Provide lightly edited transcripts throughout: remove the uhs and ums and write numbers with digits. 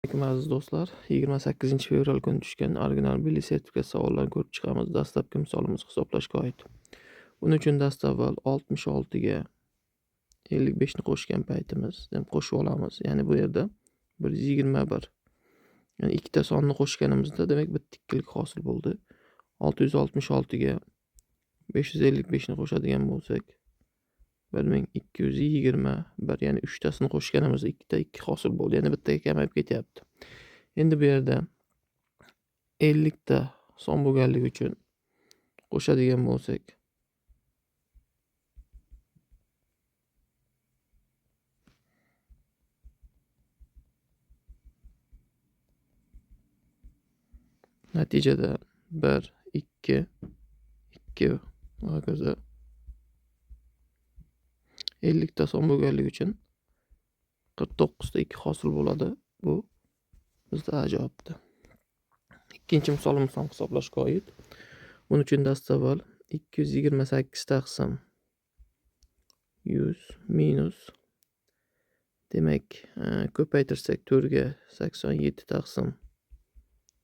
Aziz do'stlar, 28 fevral kuni tushgan original milliy sertifikat savollarini ko'rib chiqamiz. Dastlabki misolimiz hisoblashga oid. Buning uchun dastavval 66 ga 55 ni qo'shgan paytimiz, qo'shib olamiz. Ya'ni bu yerda 121. Ya'ni ikkita sonni qo'shganimizda demak bitta ikkilik hosil bo'ldi. 666 ga 555 ni qo'shadigan bo'lsak 1221, ya'ni 3 tasini qo'shganimizda ikkita 2 hosil bo'ldi. Ya'ni bittaga kamayib ketyapti. Endi bu yerda 50 ta son bo'lganligi uchun qo'shadigan bo'lsak natijada 1 2 2 va hokazo 50 ta son bo'lganligi uchun 49 ta 2 hosil bo'ladi. Bu bizda A javobda. Ikkinchi misolimiz ham hisoblashga oid. Buning uchun dastavval 228 taqsim 100 minus demak ko'paytirsak 4 ga 87 taqsim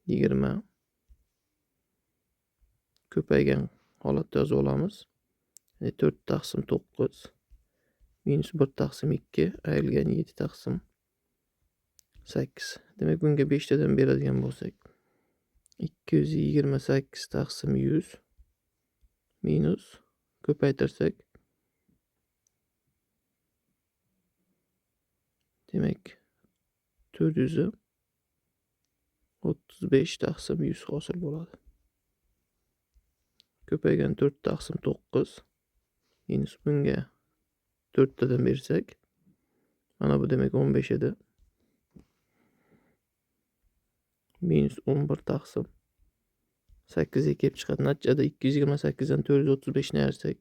20 ko'paygan holatda yozib olamiz. 4 taqsim 9 minus 1 taqsim 2 ayrilgan 7 taqsim 8. Demak bunga 5 tadan beradigan bo'lsak 228 taqsim 100 minus ko'paytirsak demak 435 taqsim 100 hosil bo'ladi. Ko'paygan 4 taqsim 9 minus bunga 4 tadan bersak mana bu demak 15 edi. Minus 11 taqsim 8 ga kelib chiqadi. Natijada 228 dan 435 ni ayirsak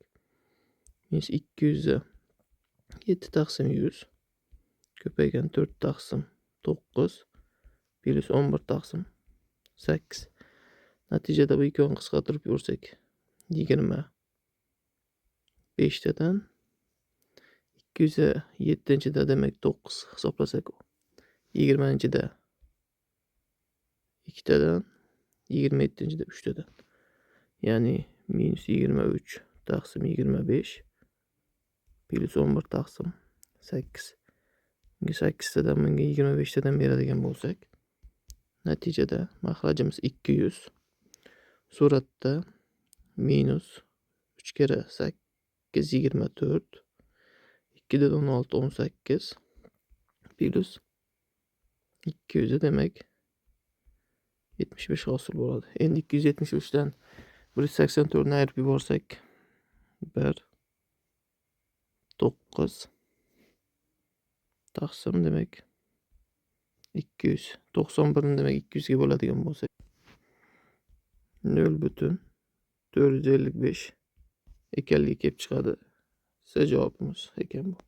minus 207 taqsim 100 ko'paygan 4 taqsim 9 plus 11 taqsim 8. Natijada bu ikkovini qisqartirib yursak 25 tadan 207-da demak 9 hisoblasak 20-da 2 tadan 27-da 3 tadan. Ya'ni minus 23 taqsim 25 plus 11 taqsim 8. Bunga 8 tadan bunga 25 tadan beradigan bo'lsak natijada maxrajimiz 200. Suratda minus 3 kere 8 24 2 dan 16 18 plus 200 demak 75 hosil bo'ladi. Endi 273 dan 184 ni ayirib yuborsak 1 9 taqsim demak 200. 91 ni demak 200 ga bo'ladigan bo'lsak 0,455 ekanligi kelib chiqadi. C javobimiz ekan bu.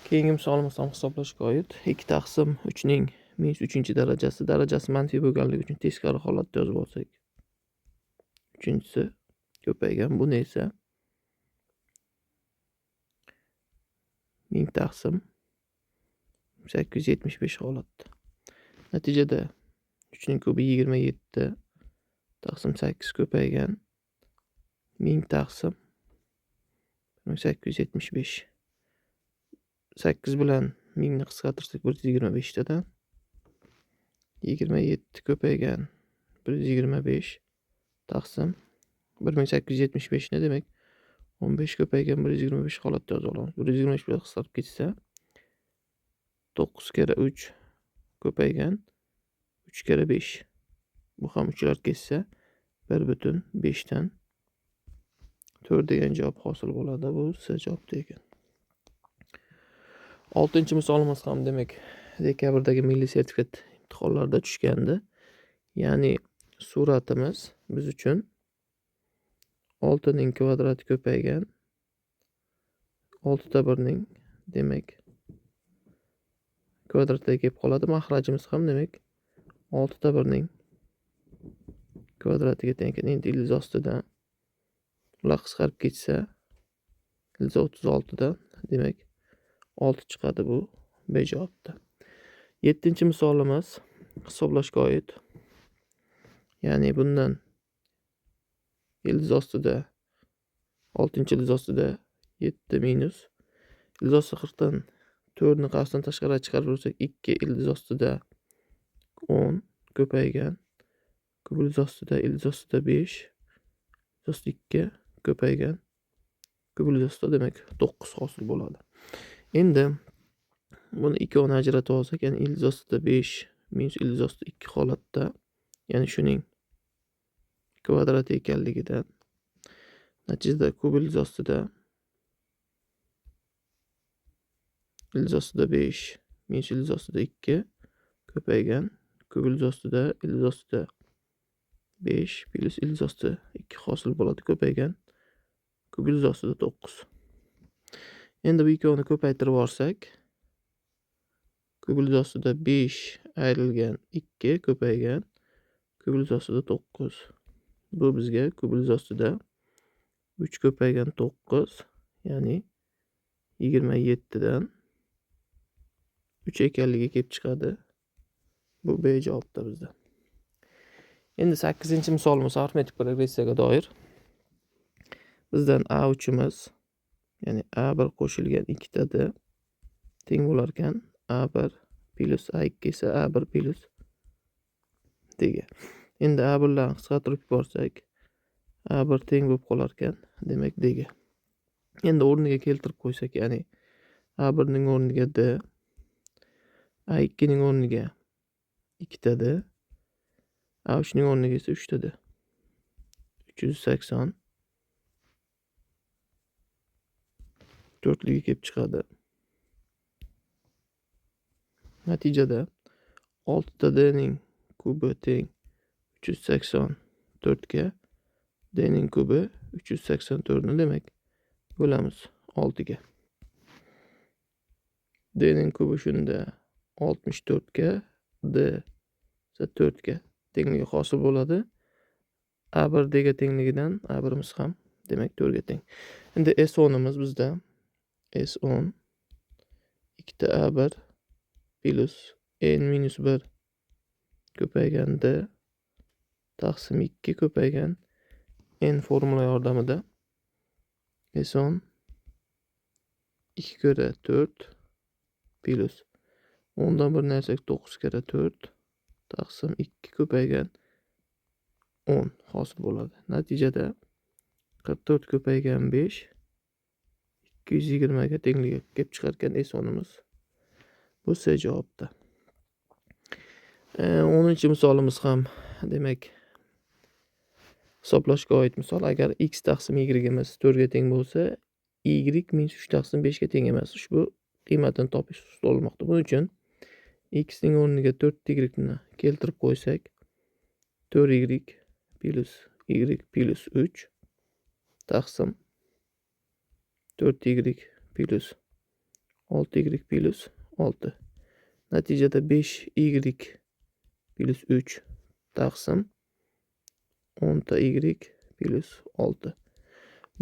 Keyingi misolimiz ham hisoblashga oid. 2 taqsim 3 ning minus 3-darajasi manfiy bo'lganligi uchun teskari holatda yozib olsak. 3-si ko'paygan. Buni esa 1000 taqsim 875 holatda. Natijada 3 ning kubi 27 taqsim 8 ko'paygan 1000 taqsim 875. 8 bilan 1000 ni qisqartirsak 125 tadan 27 ko'paygan 125 taqsim 1875 ni demak 15 ko'paygan 125 holatda yoza olamiz. 125 bilan qisqarib ketsa 9 kere 3 ko'paygan 3 kere 5. Bu ham 3'lar ketsa 1,5 dan 4 degan javob hosil bo'ladi. Bu C javobda ekan. 6-misolimiz ham demak dekabrdagi milliy sertifikat imtihonlarida tushgandi. Ya'ni suratimiz biz uchun 6 ning kvadrati ko'paygan 6 ta 1 ning demak kvadratga kelib qoladi. Maxrajimiz ham demak 6 ta 1 ning kvadratiga teng ekan. Endi ildiz ostidan ular qisqarib ketsa ildiz 36 dan demak 6 chiqadi. Bu B javobda. 7-chi misolimiz hisoblashga oid. Ya'ni bundan ildiz ostida 6-chi ildiz ostida 7 minus ildiz osti 40dan 4 ni qavsdan tashqariga chiqarib olsak 2 ildiz ostida 10 ko'paygan. Kub ildiz ostida 5 ildiz ostida 2 ko'paygan. Kub ildiz ostida demak 9 hosil bo'ladi. Endi buni 2 ni ajratib olsak, ya'ni ildiz ostida 5 minus ildiz ostida 2 holatda, ya'ni shuning kvadrati ekanligidan natijada kub ildiz ostida 5 minus ildiz ostida 2 ko'paygan. Kub ildiz ostida 5 plus ildiz ostida 2 hosil bo'ladi ko'paygan. Kub ildiz ostida 9. Endi bu ikkovini ko'paytirib olsak, kub ildiz ostida 5 ayrilgan 2 ko'paygan. Kub ildiz ostida 9. Bu bizga kub ildiz ostida 3 ko'paygan 9, ya'ni 27 dan 3 ekanligi kelib chiqadi. Bu B javobda bizda. Endi 8-chi misolimiz arifmetik progressiyaga doir. Bizdan A3imiz, ya'ni A1 qo'shilgan 2 tada teng bo'lar ekan. A1 plus A2 esa A1 plus degan. Endi A1 larni qisqartirib yuborsak, A1 teng bo'lib qolar ekan, demak dega. Endi o'rniga keltirib qo'ysak, ya'ni A1 ning o'rniga D, A2 ning o'rniga 2 tada, A3 ning o'rniga esa 3 tada. 380 4ligi kelib chiqadi. Natijada 6 ta D ning kubi teng 384 ga. D ning kubi 384 ni demak bo'lamiz 6 ga. D ning kubi shunda 64 ga, D esa 4 ga tengligi hosil bo'ladi. A1 D ga tengligidan A1imiz ham demak 4 ga teng. Endi S10imiz bizda S10 2 ta A1 plus n minus 1 ko'paygan D taqsim 2 ko'paygan n formula yordamida S10 2 kara 4 plus 10 dan 1 narsak 9 kara 4 taqsim 2 ko'paygan 10 hosil bo'ladi. Natijada 44 ko'paygan 5 220 ga tengligi kelib chiqargan S10imiz. Bu C javobda. 10-chi misolimiz ham demak hisoblashga oid misol. Agar x taqsim y imiz 4 ga teng bo'lsa, y minus 3 taqsim 5 ga teng emas. Ushbu qiymatini topish so'ralmoqda. Buning uchun x ning o'rniga 4y ni keltirib qo'ysak, 4y plus y plus 3 taqsim 4y plus 6y plus 6. Natijada 5y plus 3 taqsim 10 ta y plus 6.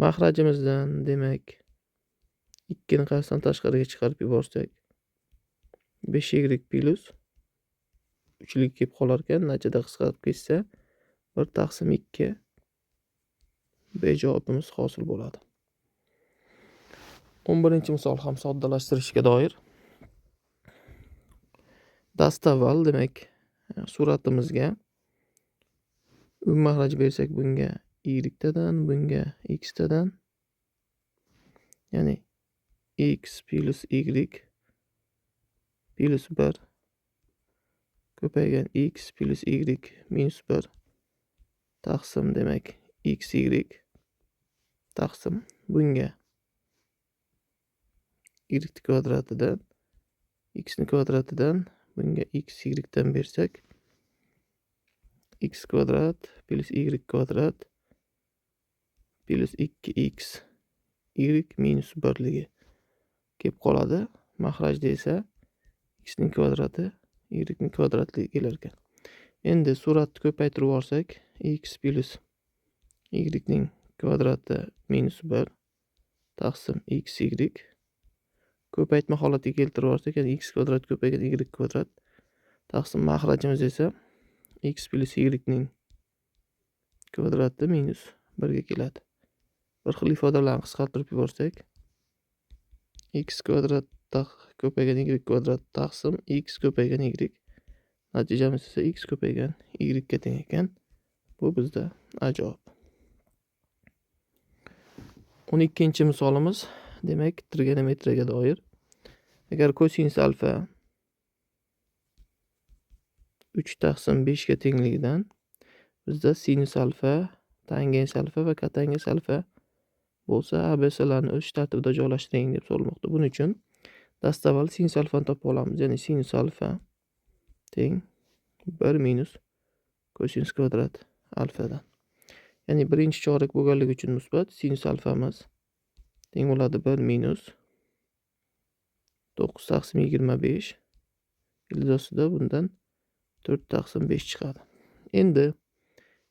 Mahrajimizdan demak 2 ni qavsdan tashqariga chiqarib yuborsak 5y plus 3lik kelib qolar ekan. Natijada qisqarib ketsa 1 taqsim 2 B javobimiz hosil bo'ladi. 11-chi misol ham soddalashtirishga doir. Dastavval demak suratimizga mahraj bersak, bunga y tadan, bunga x tadan, ya'ni x plus y plus 1 ko'paygan x plus y minus 1 taqsim demak xy taqsim bunga y kvadratidan x ni kvadratidan bunga xy dan bersak x kvadrat plus y kvadrat plus 2x y minus 1ligi kelib qoladi. Mahrajda esa x ning kvadrati y ning kvadratligi kelar ekan. Endi suratni ko'paytirib olsak, x plus y ning kvadrati minus 1 taqsim xy ko'paytma holatiga keltirib olsak, ya'ni x kvadrat ko'paygan y kvadrat Taqsim mahrajimiz esa x plus y ning kvadrati minus 1 ga keladi. Bir xil ifodalarni qisqartirib yuborsak, x kvadrat ko'paygan y kvadrat taqsim x ko'paygan y. Natijamiz esa x ko'paygan y ga teng ekan. Bu bizda A javob. 12-misolimiz, demak, trigonometriyaga doir. Agar kosinus alfa 3 taqsim 5 ga tengligidan bizda sinus alfa, tangens alfa va kotangens alfa bo'lsa, ABSlarni o'z tartibida joylashtiring deb so'ralmoqda. Buning uchun dastavval sinus alfani topib olamiz. Ya'ni sinus alfa teng 1 minus kosinus kvadrat alfadan. Ya'ni birinchi chorak bo'lganligi uchun musbat, sinus alfamiz teng bo'ladi 1 minus 9 taqsim 25. Ildiz bundan 4 taqsim 5 chiqadi. Endi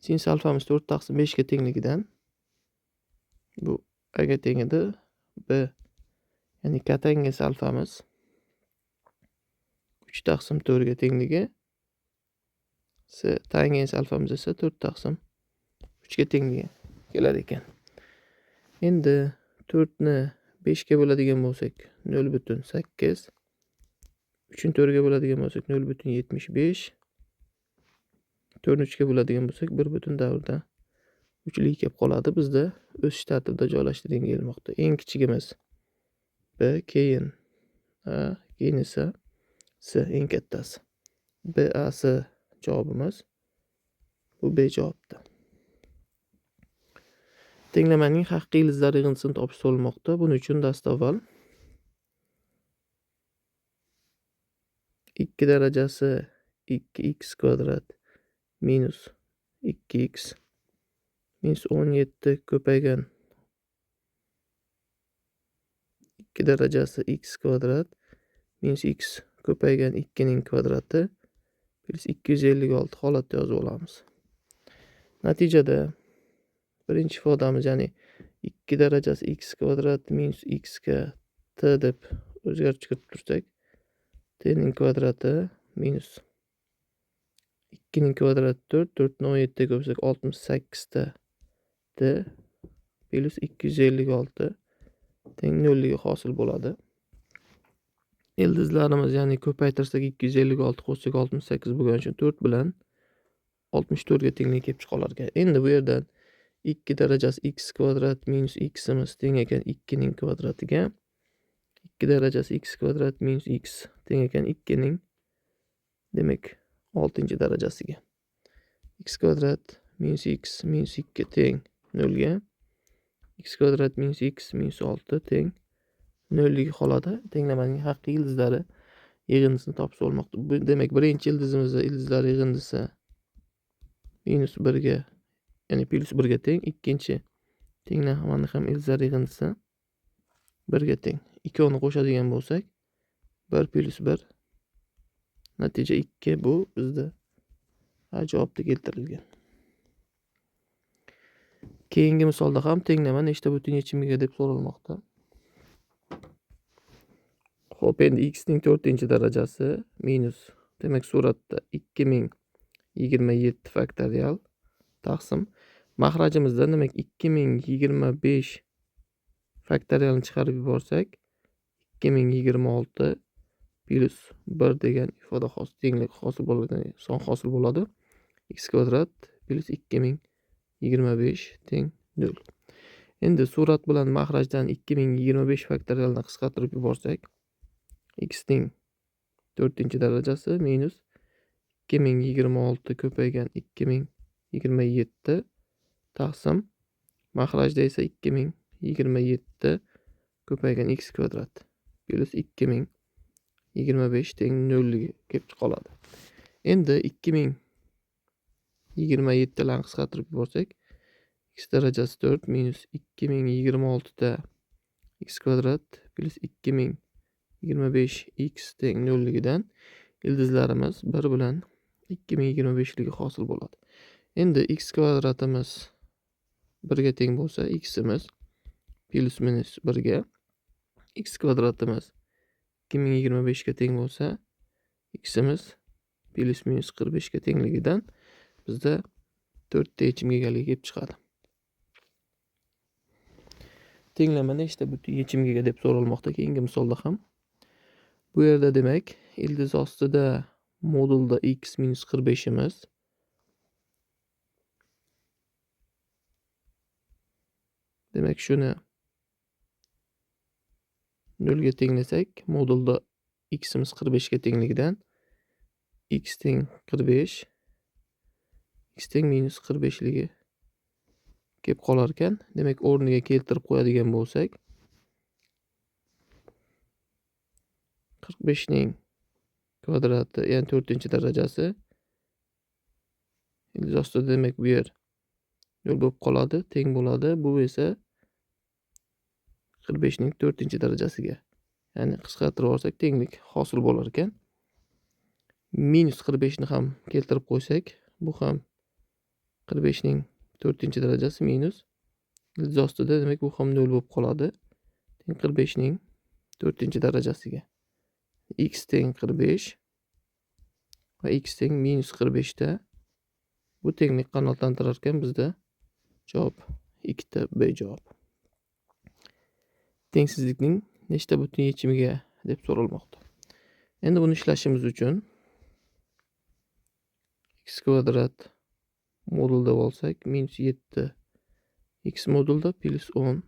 sinus alfamiz 4 taqsim 5 ga tengligidan bu A ga teng edi. B, ya'ni kotangens alfamiz 3 taqsim 4 ga tengligi. S, tangens alfamiz esa 4 taqsim 3 ga tengligi kelar ekan. Endi 4 ni 5 ga bo'ladigan bo'lsak 0,8. 3 ni 4 ga bo'ladigan bo'lsak 0,75. 4 ni 3 ga bo'ladigan bo'lsak 1,3lik kelib qoladi. Bizda o'sish tartibida joylashtiring deyilmoqda. Eng kichigimiz B, keyin A, keyin esa S eng kattasi. B, A, S javobimiz. Bu B javobda. Tenglamaning haqiqiy ildizlar yig'indisini topish so'ralmoqda. Buning uchun dastavval 2 darajasi 2x kvadrat minus 2x minus 17 ko'paygan 2 darajasi x kvadrat minus x ko'paygan 2 ning kvadrati plus 256 holatda yozib olamiz. Natijada birinchi ifodamiz, ya'ni 2 darajasi x kvadrat minus x ga t deb o'zgartirib tursak, t ning kvadrati minus 2 ning kvadrati 4, 4 ni 17 ga ko'psak 68 ta t plus 256 teng 0 ligi hosil bo'ladi. Ildizlarimiz, ya'ni ko'paytirsak 256 qo'shsak 68 bo'lgani uchun 4 bilan 64 ga tenglik kelib chiqar ekan. Endi bu yerdan 2 darajasi x kvadrat minus ximiz teng ekan 2 ning kvadratiga 2 darajasi x kvadrat minus x teng ekan 2 ning, demak, 6-darajasiga. X kvadrat minus x minus 2 teng 0 ga. X kvadrat minus x minus 6 teng 0 ligi qoladi. Tenglamaning haqiqiy ildizlari yig'indisini topish so'ralmoqda. Bu demak, birinchi ildizimizda ildizlar yig'indisi minus 1 ga, ya'ni plus 1 ga teng. Ikkinchi tenglamani ham ildizlar yig'indisi 1 ga teng. Ikkovini qo'shadigan bo'lsak 1 plus 1 natija 2. Bu bizda A javobda keltirilgan. Keyingi misolda ham tenglama nechta butun yechimiga deb so'ralmoqda. Xo'p, endi x ning 4-darajasi minus, demak, suratda 2027 faktorial taqsim mahrajimizdan, demak, 2025 faktorialni chiqarib yuborsak 2026 plus 1 degan ifoda hosil, tenglik hosil bo'ladi, son hosil bo'ladi. X kvadrat plus 2025 teng 0. Endi surat bilan mahrajdan 2025 faktorialni qisqartirib yuborsak x ning 4-darajasi minus 2026 ko'paygan 2027 taqsim mahrajda esa 2027 ko'paygan x kvadrat plus 2025 teng 0 ligi kelib qoladi. Endi 2027 larni qisqartirib yuborsak x darajasi 4 minus 2026 da x kvadrat plus 2025 x teng 0 ligidan ildizlarimiz 1 bilan 2025 ligi hosil bo'ladi. Endi x kvadratimiz 1 ga teng bo'lsa, ximiz plus minus 1 ga, x kvadratimiz 2025 ga teng bo'lsa, ximiz plus minus 45 ga tengligidan bizda 4 ta yechimga egaligi kelib chiqadi. Tenglama nechta butun yechimga ega deb so'ralmoqda keyingi misolda ham. Bu yerda demak ildiz ostida modulda x minus 45 imiz. Demak shuni 0 ga tenglasak, modulda x imiz 45 ga tengligidan x teng 45 x teng minus 45 ligi kelib qolar ekan. Demak o'rniga keltirib qo'yadigan bo'lsak 45 ning kvadrati, ya'ni 4-darajasi ildiz ostida demak bu yer 0 bo'lib qoladi, teng bo'ladi. Bu esa 45 ning 4-darajasiga. Ya'ni qisqartirib olsak tenglik hosil bo'lar ekan. Minus 45 ni ham keltirib qo'ysak, bu ham 45 ning 4-darajasi minus ildiz ostida demak bu ham 0 bo'lib qoladi. Teng 45 ning 4-darajasiga. X teng 45 va x teng minus 45 da bu tenglik qanoatlantirar ekan bizda javob 2 ta B javob. Tengsizlikning nechta butun yechimiga deb so'ralmoqda. Endi buni ishlashimiz uchun x kvadrat modulda bo'lsak minus 7 x modulda plus 10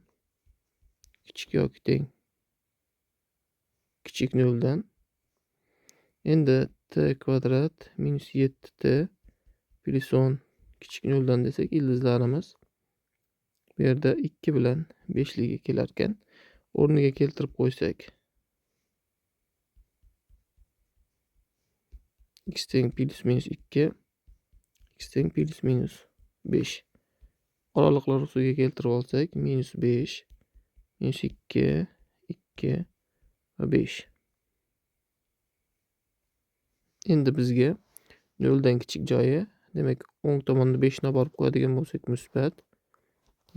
kichik yoki teng kichik 0 dan. Endi t kvadrat minus 7t plus 10 kichik 0 dan desak ildizlarimiz bu yerda 2 bilan 5 ligiga kelar ekan. O'rniga keltirib qo'ysak x teng plus minus 2 x teng plus minus 5. Oraliqlar usuliga keltirib olsak minus 5 minus 2 2 va 5. Endi bizga 0 dan kichik joyi, demak o'ng tomonda 5 ni borib qo'yadigan bo'lsak musbat,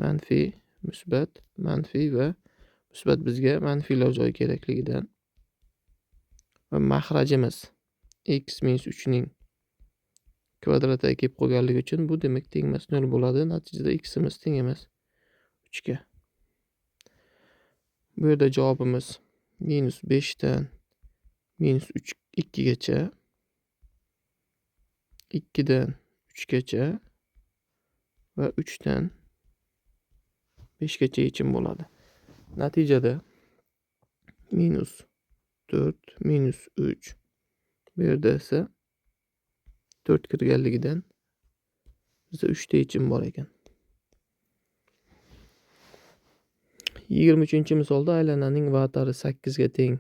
manfiy, musbat, manfiy va musbat bizga manfiylar joyi kerakligidan va maxrajimiz x minus 3 ning kvadratiga kelib qolganligi uchun bu demak tengmas 0 bo'ladi. Natijada x imiz teng emas 3 ga. Bu yerda javobimiz minus 5 dan minus 2 gacha, 2 dan 3 gacha va 3 dan 5 gacha yechim bo'ladi. Natijada minus 4 minus 3 bu yerda esa 4 kirganligidan bizda 3 ta yechim bor ekan. 23-misolda aylananing vatari 8 ga teng.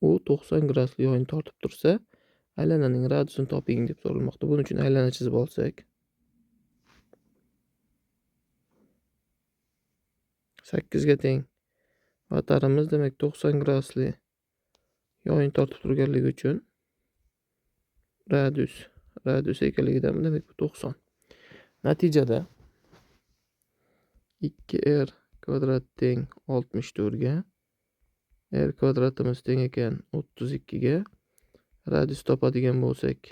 U 90 gradusli yoyni tortib tursa, aylananing radiusini toping deb so'ralmoqda. Buning uchun aylana chizib olsak 8 ga teng. Vatarimiz demak 90 gradusli yoyni tortib turganligi uchun radius ekanligidan demak bu 90. Natijada 2r kvadrat teng 64 ga, r kvadratimiz teng ekan 32 ga. Radius topadigan bo'lsak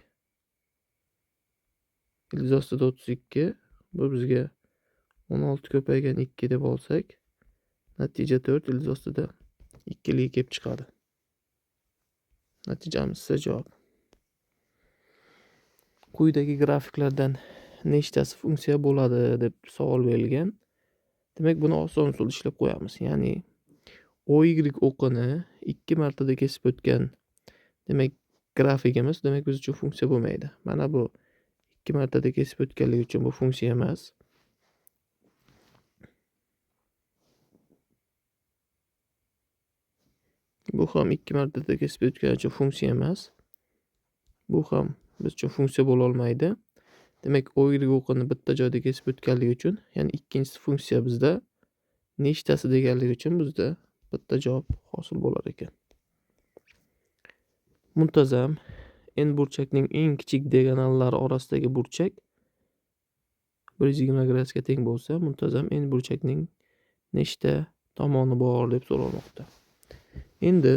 ildiz ostida 32, bu bizga 16 ko'paygan 2 deb olsak, natija 4, ildiz ostida 2 ligi kelib chiqadi. Natijamiz esa javob. Quyidagi grafiklardan nechtasi funksiya bo'ladi deb savol berilgan. Demak, buni oson usul ishlab qo'yamiz. Ya'ni OY o'qini 2 martada kesib o'tgan demak grafikimiz demak biz uchun funksiya bo'lmaydi. Mana bu 2 martada kesib o'tganligi uchun bu funksiya emas. Bu ham 2 martada kesib o'tgani uchun funksiya emas. Bu ham biz uchun funksiya bo'la olmaydi. Demak, OY o'qini bitta joyda kesib o'tganligi uchun, ya'ni ikkinchisi funksiya bizda nechtasi deganligi uchun bizda bitta javob hosil bo'lar ekan. Muntazam n burchakning eng kichik diagonallari orasidagi burchak 120 gradusga teng bo'lsa, muntazam n burchakning nechta tomoni bor deb so'ralmoqda. Endi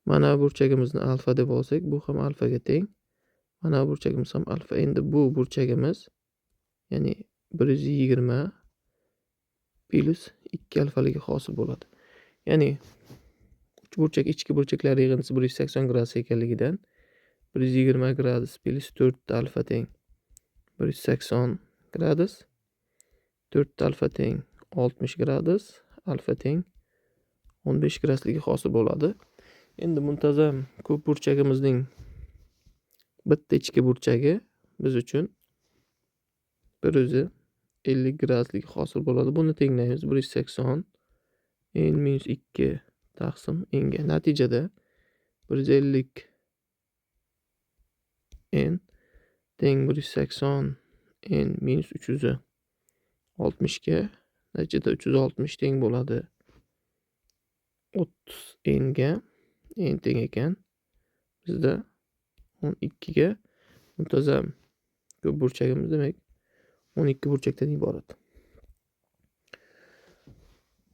Mana burchagimizni alfa deb olsak, bu ham alfaga teng. Mana burchagimiz ham alfa. Endi bu burchagimiz, ya'ni 120 plus 2 alfaligi hosil bo'ladi. Ya'ni uch burchak ichki burchaklar yig'indisi 180 gradus ekanligidan 120 gradus plus 4 alfa teng 180 gradus. 4 alfa teng 60 gradus, alfa teng 15 gradusligi hosil bo'ladi. Endi muntazam ko'p burchagimizning bitta ichki burchagi biz uchun 150 gradusligi hosil bo'ladi. Buni tenglaymiz. 180 n minus 2 taqsim n'ga. Natijada 150 n teng 180 n minus 360 ga. Natijada 360 teng bo'ladi 30 n'ga. N teng ekan. Bizda 12 ga muntazam ko'p burchagimiz demak 12 burchakdan iborat.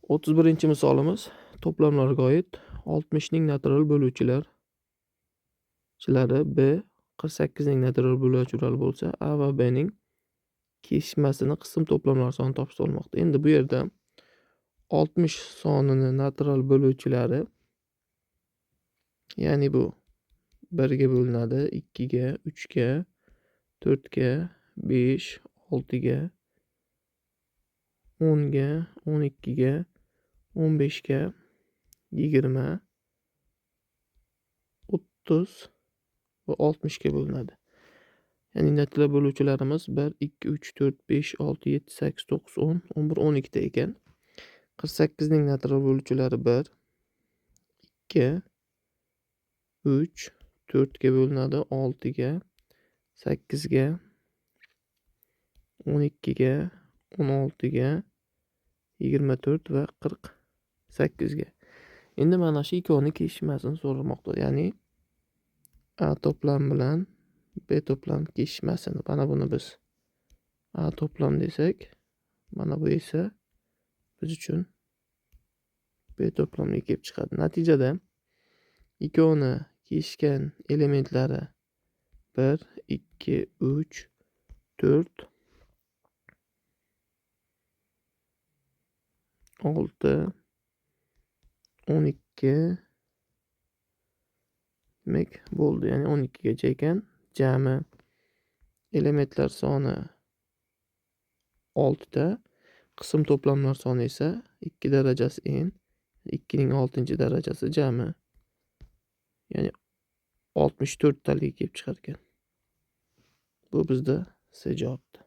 31-misolimiz to'plamlarga oid 60 ning natural bo'luvchilari B, 48 ning natural bo'luvchilari bo'lsa, A va B ning kesishmasini qism to'plamlar soni topib olmoqda. Endi bu yerda 60 sonini natural bo'luvchilari, ya'ni bu 1 ga bo'linadi, 2 ga, 3 ga, 4 ga, 5, 6 ga, 10 ga, 12 ga, 15 ga, 20, 30 va 60 ga bo'linadi. Ya'ni natural bo'luvchilarimiz 1, 2, 3, 4, 5, 6, 7, 8, 9, 10, 11, 12 ta ekan. 48 ning natural bo'luvchilari 1, 2, 3, 4 ga bo'linadi, 6 ga, 8 ga, 12 ga, 16 ga, 24 va 48 ga. Endi mana shu ikkovini kesishmasini so'ramoqda. Ya'ni A to'plam bilan B to'plam kesishmasini. Mana buni biz A to'plam desak, mana bu esa biz uchun B to'plamga kelib chiqadi. Natijada ikkovini kesishgan elementlari 1, 2, 3, 4, 6, 12 demak bo'ldi. Ya'ni 12 gacha ekan. Jami elementlar soni 6 ta. Qism to'plamlar soni esa 2 darajasi n. 2 ning 6 darajasi jami. Ya'ni 64 taliga kelib chiqar ekan. Bu bizda C javobdir.